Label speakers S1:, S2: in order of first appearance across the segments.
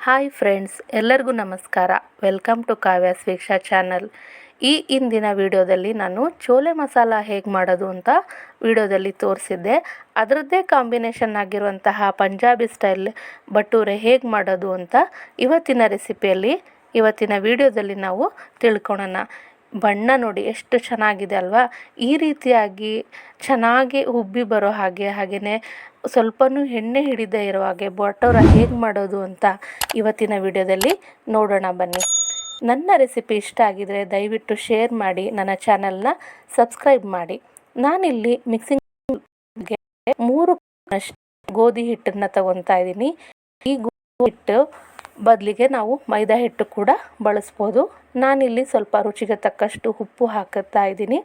S1: Hi friends, ಎಲ್ಲರಿಗೂ ನಮಸ್ಕಾರ. Welcome to Kavya's Veeksha channel. ಇಂದಿನ ವಿಡಿಯೋದಲ್ಲಿ ನಾನು ಚೋಲೆ ಮಸಾಲ ಹೇಗೆ ಮಾಡೋದು ಅಂತ ವಿಡಿಯೋದಲ್ಲಿ ತೋರಿಸಿದ್ದೆ. ಅದರದ್ದೇ ಕಾಂಬಿನೇಷನ್ ಆಗಿರುವಂತಹ ಪಂಜಾಬಿ ಸ್ಟೈಲ್ ಭಟೂರೆ ಹೇಗೆ ಮಾಡೋದು ಅಂತ ಇವತ್ತಿನ ವಿಡಿಯೋದಲ್ಲಿ ನಾವು ತಿಳ್ಕೊಳ್ಳೋಣ. ಬಣ್ಣ ನೋಡಿ ಎಷ್ಟು ಚೆನ್ನಾಗಿದೆ ಅಲ್ವಾ. ಈ ರೀತಿಯಾಗಿ ಚೆನ್ನಾಗಿ ಉಬ್ಬಿ ಬರೋ ಹಾಗೆಯೇ ಸ್ವಲ್ಪನೂ ಎಣ್ಣೆ ಹಿಡಿದೇ ಇರೋ ಹಾಗೆ ಭಟೂರ ಹೇಗೆ ಮಾಡೋದು ಅಂತ ಇವತ್ತಿನ ವಿಡಿಯೋದಲ್ಲಿ ನೋಡೋಣ ಬನ್ನಿ. ನನ್ನ ರೆಸಿಪಿ ಇಷ್ಟ ಆಗಿದರೆ ದಯವಿಟ್ಟು ಶೇರ್ ಮಾಡಿ, ನನ್ನ ಚಾನಲ್ನ ಸಬ್ಸ್ಕ್ರೈಬ್ ಮಾಡಿ. ನಾನಿಲ್ಲಿ ಮಿಕ್ಸಿಂಗ್ಗೆ 3 ಗೋಧಿ ಹಿಟ್ಟನ್ನು ತಗೊತಾ ಇದ್ದೀನಿ. ಈ ಗೋಧಿ ಹಿಟ್ಟು ಬದಲಿಗೆ ನಾವು ಮೈದಾ ಹಿಟ್ಟು ಕೂಡ ಬಳಸ್ಬೋದು. ನಾನಿಲ್ಲಿ ಸ್ವಲ್ಪ ರುಚಿಗೆ ತಕ್ಕಷ್ಟು ಉಪ್ಪು ಹಾಕುತ್ತಾ ಇದ್ದೀನಿ.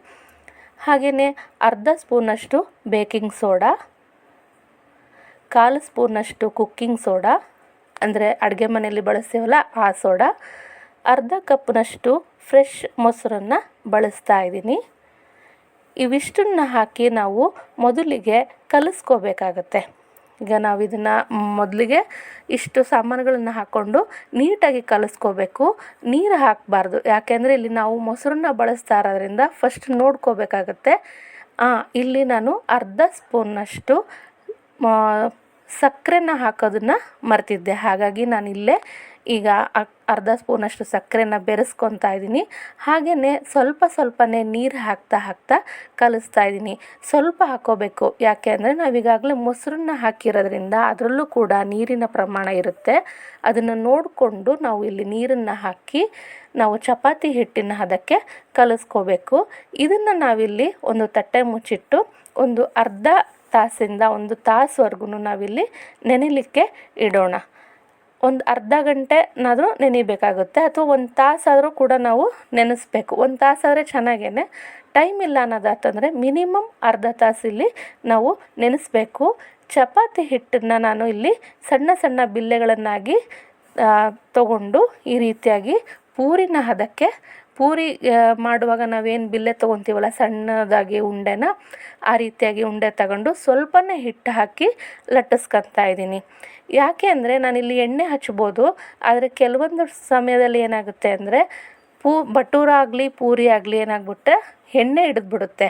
S1: ಹಾಗೆಯೇ ಅರ್ಧ ಸ್ಪೂನಷ್ಟು ಬೇಕಿಂಗ್ ಸೋಡಾ, 1/4 ಸ್ಪೂನಷ್ಟು ಕುಕ್ಕಿಂಗ್ ಸೋಡಾ ಅಂದರೆ ಅಡುಗೆ ಮನೆಯಲ್ಲಿ ಬಳಸ್ತೀವಲ್ಲ ಆ ಸೋಡಾ, ಅರ್ಧ ಕಪ್ನಷ್ಟು ಫ್ರೆಶ್ ಮೊಸರನ್ನು ಬಳಸ್ತಾ ಇದ್ದೀನಿ. ಇವಿಷ್ಟನ್ನು ಹಾಕಿ ನಾವು ಮೊದಲಿಗೆ ಕಲಿಸ್ಕೋಬೇಕಾಗತ್ತೆ. ಈಗ ನಾವು ಇದನ್ನು ಮೊದಲಿಗೆ ಇಷ್ಟು ಸಾಮಾನುಗಳನ್ನು ಹಾಕ್ಕೊಂಡು ನೀಟಾಗಿ ಕಲಿಸ್ಕೋಬೇಕು. ನೀರು ಹಾಕಬಾರ್ದು, ಯಾಕೆಂದರೆ ಇಲ್ಲಿ ನಾವು ಮೊಸರನ್ನ ಬಳಸ್ತಾ ಇರೋದ್ರಿಂದ ಫಸ್ಟ್ ನೋಡ್ಕೋಬೇಕಾಗತ್ತೆ. ಇಲ್ಲಿ ನಾನು ಅರ್ಧ ಸ್ಪೂನ್ನಷ್ಟು ಸಕ್ಕರೆನ ಹಾಕೋದನ್ನು ಮರ್ತಿದ್ದೆ. ಹಾಗಾಗಿ ನಾನಿಲ್ಲೇ ಈಗ ಅರ್ಧ ಸ್ಪೂನಷ್ಟು ಸಕ್ಕರೆನ ಬೆರೆಸ್ಕೊತಾ ಇದ್ದೀನಿ. ಹಾಗೆಯೇ ಸ್ವಲ್ಪನೇ ನೀರು ಹಾಕ್ತಾ ಕಲಿಸ್ತಾ ಇದ್ದೀನಿ. ಸ್ವಲ್ಪ ಹಾಕೋಬೇಕು, ಯಾಕೆ ಅಂದರೆ ನಾವೀಗಾಗಲೇ ಮೊಸರನ್ನ ಹಾಕಿರೋದ್ರಿಂದ ಅದರಲ್ಲೂ ಕೂಡ ನೀರಿನ ಪ್ರಮಾಣ ಇರುತ್ತೆ. ಅದನ್ನು ನೋಡಿಕೊಂಡು ನಾವು ಇಲ್ಲಿ ನೀರನ್ನು ಹಾಕಿ ನಾವು ಚಪಾತಿ ಹಿಟ್ಟಿನ ಅದಕ್ಕೆ ಕಲಿಸ್ಕೋಬೇಕು. ಇದನ್ನು ನಾವಿಲ್ಲಿ ಒಂದು ತಟ್ಟೆ ಮುಚ್ಚಿಟ್ಟು ಒಂದು ಅರ್ಧ ತಾಸಿಂದ 1 ತಾಸುವರೆಗೂ ನಾವಿಲ್ಲಿ ನೆನೆಯಲಿಕ್ಕೆ ಇಡೋಣ. ಒಂದು ಅರ್ಧ ಗಂಟೆನಾದರೂ ನೆನೆಯಬೇಕಾಗುತ್ತೆ, ಅಥವಾ 1 ತಾಸಾದರೂ ಕೂಡ ನಾವು ನೆನೆಸ್ಬೇಕು. 1 ತಾಸಾದರೆ ಚೆನ್ನಾಗೇ. ಟೈಮ್ ಇಲ್ಲ ಅನ್ನೋದಾತಂದರೆ ಮಿನಿಮಮ್ ಅರ್ಧ ತಾಸಿಲ್ಲಿ ನಾವು ನೆನೆಸ್ಬೇಕು. ಚಪಾತಿ ಹಿಟ್ಟನ್ನು ನಾನು ಇಲ್ಲಿ ಸಣ್ಣ ಬಿಲ್ಲೆಗಳನ್ನಾಗಿ ತಗೊಂಡು ಈ ರೀತಿಯಾಗಿ ಪೂರಿನ ಹದಕ್ಕೆ, ಪೂರಿ ಮಾಡುವಾಗ ನಾವೇನು ಬಿಲ್ಲೆ ತೊಗೊತೀವಲ್ಲ ಸಣ್ಣದಾಗಿ ಉಂಡೆನ, ಆ ರೀತಿಯಾಗಿ ಉಂಡೆ ತಗೊಂಡು ಸ್ವಲ್ಪನೇ ಹಿಟ್ಟು ಹಾಕಿ ಲಟ್ಟಿಸ್ಕೊತಾ ಇದ್ದೀನಿ. ಯಾಕೆ ಅಂದರೆ ನಾನಿಲ್ಲಿ ಎಣ್ಣೆ ಹಚ್ಬೋದು, ಆದರೆ ಕೆಲವೊಂದು ಸಮಯದಲ್ಲಿ ಏನಾಗುತ್ತೆ ಅಂದರೆ ಭಟೂರ ಆಗಲಿ ಪೂರಿ ಆಗಲಿ ಏನಾಗ್ಬಿಟ್ಟೆ ಎಣ್ಣೆ ಹಿಡಿದ್ಬಿಡುತ್ತೆ.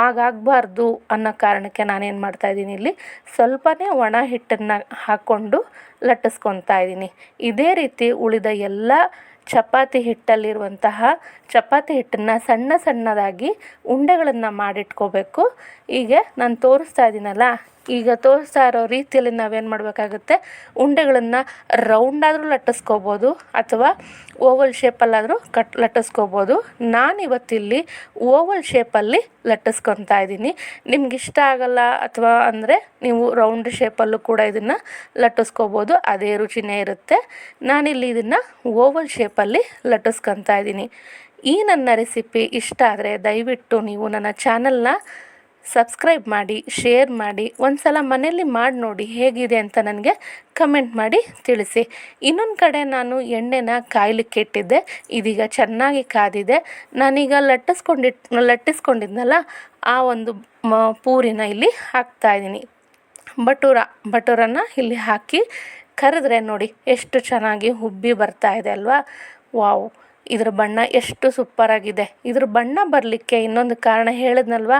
S1: ಆಗಾಗಬಾರ್ದು ಅನ್ನೋ ಕಾರಣಕ್ಕೆ ನಾನೇನು ಮಾಡ್ತಾಯಿದ್ದೀನಿ, ಇಲ್ಲಿ ಸ್ವಲ್ಪನೇ ಒಣ ಹಿಟ್ಟನ್ನು ಹಾಕ್ಕೊಂಡು ಲಟ್ಟಿಸ್ಕೊತಾ ಇದ್ದೀನಿ. ಇದೇ ರೀತಿ ಉಳಿದ ಎಲ್ಲ ಚಪಾತಿ ಹಿಟ್ಟನ್ನು ಸಣ್ಣದಾಗಿ ಉಂಡೆಗಳನ್ನು ಮಾಡಿಟ್ಕೋಬೇಕು. ಹೀಗೆ ನಾನು ತೋರಿಸ್ತಾ ಇದ್ದೀನಲ್ಲ, ಈಗ ತೋರಿಸ್ತಾ ಇರೋ ರೀತಿಯಲ್ಲಿ ನಾವೇನು ಮಾಡಬೇಕಾಗುತ್ತೆ, ಉಂಡೆಗಳನ್ನು ರೌಂಡಾದರೂ ಲಟ್ಟಿಸ್ಕೋಬೋದು ಅಥವಾ ಓವಲ್ ಶೇಪಲ್ಲಾದರೂ ಲಟ್ಟಿಸ್ಕೋಬೋದು. ನಾನಿವತ್ತಿಲ್ಲಿ ಓವಲ್ ಶೇಪಲ್ಲಿ ಲಟ್ಟಿಸ್ಕೊತಾ ಇದ್ದೀನಿ. ನಿಮ್ಗೆ ಇಷ್ಟ ಆಗಲ್ಲ ಅಥವಾ ಅಂದರೆ ನೀವು ರೌಂಡ್ ಶೇಪಲ್ಲೂ ಕೂಡ ಇದನ್ನು ಲಟ್ಟಿಸ್ಕೋಬೋದು, ಅದೇ ರುಚಿನೇ ಇರುತ್ತೆ. ನಾನಿಲ್ಲಿ ಇದನ್ನು ಓವಲ್ ಶೇಪಲ್ಲಿ ಲಟ್ಟಿಸ್ಕೊತಾ ಇದ್ದೀನಿ. ಈ ನನ್ನ ರೆಸಿಪಿ ಇಷ್ಟ ಆದರೆ ದಯವಿಟ್ಟು ನೀವು ನನ್ನ ಚಾನಲ್ನ ಸಬ್ಸ್ಕ್ರೈಬ್ ಮಾಡಿ, ಶೇರ್ ಮಾಡಿ, ಒಂದು ಸಲ ಮನೆಯಲ್ಲಿ ಮಾಡಿ ನೋಡಿ ಹೇಗಿದೆ ಅಂತ ನನಗೆ ಕಮೆಂಟ್ ಮಾಡಿ ತಿಳಿಸಿ. ಇನ್ನೊಂದು ಕಡೆ ನಾನು ಎಣ್ಣೆನ ಕಾಯಲಿಕ್ಕೆ ಇಟ್ಟಿದ್ದೆ. ಇದೀಗ ಚೆನ್ನಾಗಿ ಕಾದಿದೆ. ನಾನೀಗ ಲಟ್ಟಿಸ್ಕೊಂಡಿದ್ನಲ್ಲ ಆ ಒಂದು ಪೂರಿನ ಇಲ್ಲಿ ಹಾಕ್ತಾಯಿದ್ದೀನಿ. ಭಟೂರನ ಇಲ್ಲಿ ಹಾಕಿ ಕರೆದ್ರೆ ನೋಡಿ ಎಷ್ಟು ಚೆನ್ನಾಗಿ ಉಬ್ಬಿ ಬರ್ತಾ ಇದೆ ಅಲ್ವಾ. ವಾವ್, ಇದ್ರ ಬಣ್ಣ ಎಷ್ಟು ಸೂಪರಾಗಿದೆ. ಇದ್ರ ಬಣ್ಣ ಬರಲಿಕ್ಕೆ ಇನ್ನೊಂದು ಕಾರಣ ಹೇಳಿದ್ನಲ್ವ,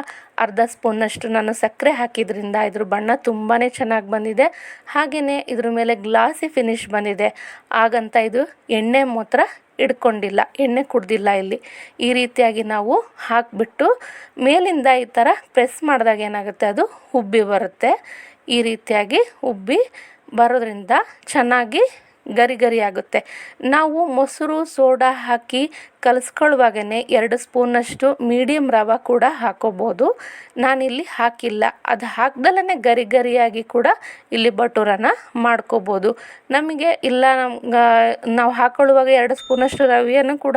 S1: ಅರ್ಧ ಸ್ಪೂನಷ್ಟು ನಾನು ಸಕ್ಕರೆ ಹಾಕಿದ್ರಿಂದ ಇದ್ರ ಬಣ್ಣ ತುಂಬಾ ಚೆನ್ನಾಗಿ ಬಂದಿದೆ. ಹಾಗೆಯೇ ಇದ್ರ ಮೇಲೆ ಗ್ಲಾಸಿ ಫಿನಿಶ್ ಬಂದಿದೆ. ಹಾಗಂತ ಇದು ಎಣ್ಣೆ ಮಾತ್ರ ಹಿಡ್ಕೊಂಡಿಲ್ಲ, ಎಣ್ಣೆ ಕುಡ್ದಿಲ್ಲ. ಇಲ್ಲಿ ಈ ರೀತಿಯಾಗಿ ನಾವು ಹಾಕಿಬಿಟ್ಟು ಮೇಲಿಂದ ಈ ಥರ ಪ್ರೆಸ್ ಮಾಡಿದಾಗ ಏನಾಗುತ್ತೆ, ಅದು ಉಬ್ಬಿ ಬರುತ್ತೆ. ಈ ರೀತಿಯಾಗಿ ಉಬ್ಬಿ ಬರೋದ್ರಿಂದ ಚೆನ್ನಾಗಿ ಗರಿ ಆಗುತ್ತೆ. ನಾವು ಮೊಸರು ಸೋಡಾ ಹಾಕಿ ಕಲಿಸ್ಕೊಳ್ಳುವಾಗೇ 2 ಸ್ಪೂನಷ್ಟು ಮೀಡಿಯಮ್ ರವೆ ಕೂಡ ಹಾಕೋಬೋದು. ನಾನಿಲ್ಲಿ ಹಾಕಿಲ್ಲ. ಅದು ಹಾಕ್ದಲೇ ಗರಿಯಾಗಿ ಕೂಡ ಇಲ್ಲಿ ಭಟೂರನ ಮಾಡ್ಕೋಬೋದು. ನಮಗೆ ಇಲ್ಲ ನಾವು ಹಾಕೊಳ್ಳುವಾಗ 2 ಸ್ಪೂನಷ್ಟು ರವೆಯನ್ನು ಕೂಡ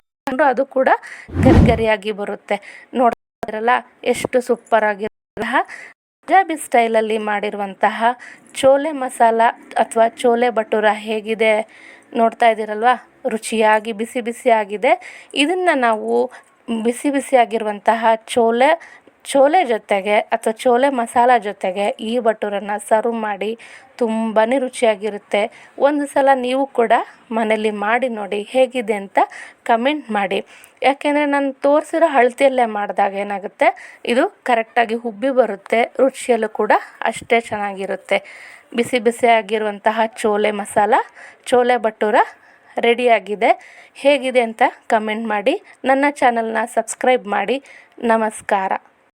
S1: ಅದು ಕೂಡ ಗರಿಯಾಗಿ ಬರುತ್ತೆ. ನೋಡ್ತಿರಲ್ಲ ಎಷ್ಟು ಸೂಪರಾಗಿರೋ ಪಂಜಾಬಿ ಸ್ಟೈಲಲ್ಲಿ ಮಾಡಿರುವಂತಹ ಚೋಲೆ ಮಸಾಲ ಅಥವಾ ಚೋಲೆ ಭಟೂರ ಹೇಗಿದೆ ನೋಡ್ತಾ ಇದ್ದೀರಲ್ವಾ. ರುಚಿಯಾಗಿ ಬಿಸಿ ಆಗಿದೆ. ಇದನ್ನು ನಾವು ಬಿಸಿಯಾಗಿರುವಂತಹ ಚೋಲೆ ಚೋಲೆ ಜೊತೆಗೆ ಅಥವಾ ಚೋಲೆ ಮಸಾಲ ಜೊತೆಗೆ ಈ ಭಟೂರನ್ನ ಸರ್ವ್ ಮಾಡಿ ತುಂಬಾ ರುಚಿಯಾಗಿರುತ್ತೆ. ಒಂದು ಸಲ ನೀವು ಕೂಡ ಮನೇಲಿ ಮಾಡಿ ನೋಡಿ ಹೇಗಿದೆ ಅಂತ ಕಮೆಂಟ್ ಮಾಡಿ. ಯಾಕೆಂದರೆ ನಾನು ತೋರಿಸಿರೋ ಅಳತೆಯಲ್ಲೇ ಮಾಡಿದಾಗ ಏನಾಗುತ್ತೆ, ಇದು ಕರೆಕ್ಟಾಗಿ ಉಬ್ಬಿ ಬರುತ್ತೆ, ರುಚಿಯಲ್ಲೂ ಕೂಡ ಅಷ್ಟೇ ಚೆನ್ನಾಗಿರುತ್ತೆ. ಬಿಸಿ ಬಿಸಿಯಾಗಿರುವಂತಹ ಚೋಲೆ ಮಸಾಲ, ಚೋಲೆ ಭಟೂರ ರೆಡಿಯಾಗಿದೆ. ಹೇಗಿದೆ ಅಂತ ಕಮೆಂಟ್ ಮಾಡಿ. ನನ್ನ ಚಾನಲ್ನ ಸಬ್ಸ್ಕ್ರೈಬ್ ಮಾಡಿ. ನಮಸ್ಕಾರ.